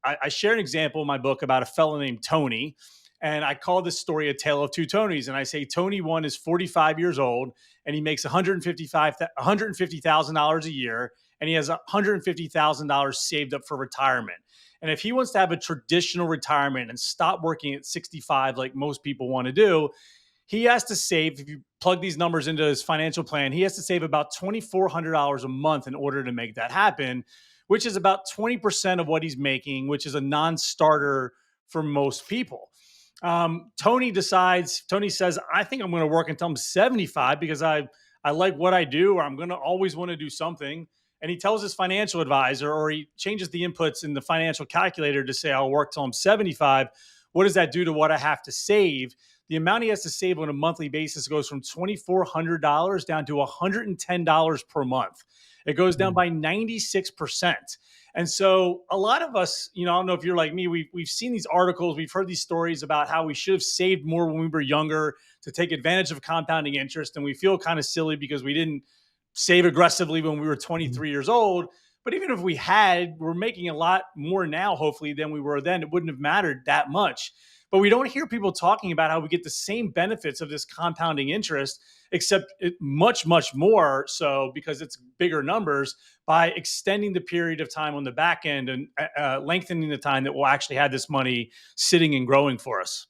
I share an example in my book about a fellow named Tony. And I call this story A Tale of Two Tonys. And I say Tony one is 45 years old and he makes $150,000 a year and he has $150,000 saved up for retirement. And if he wants to have a traditional retirement and stop working at 65 like most people want to do, he has to save, if you plug these numbers into his financial plan, he has to save about $2,400 a month in order to make that happen, which is about 20% of what he's making, which is a non-starter for most people. Tony says, I think I'm going to work until I'm 75 because I like what I do, or I'm going to always want to do something. And he tells his financial advisor, or he changes the inputs in the financial calculator to say, I'll work till I'm 75. What does that do to what I have to save? The amount he has to save on a monthly basis goes from $2,400 down to $110 per month. It goes down by 96%. And so a lot of us, I don't know if you're like me, we've seen these articles, we've heard these stories about how we should have saved more when we were younger to take advantage of compounding interest. And we feel kind of silly because we didn't save aggressively when we were 23 years old. But even if we had, we're making a lot more now, hopefully, than we were then. It wouldn't have mattered that much. But we don't hear people talking about how we get the same benefits of this compounding interest, except much, much more so because it's bigger numbers by extending the period of time on the back end and lengthening the time that we'll actually have this money sitting and growing for us.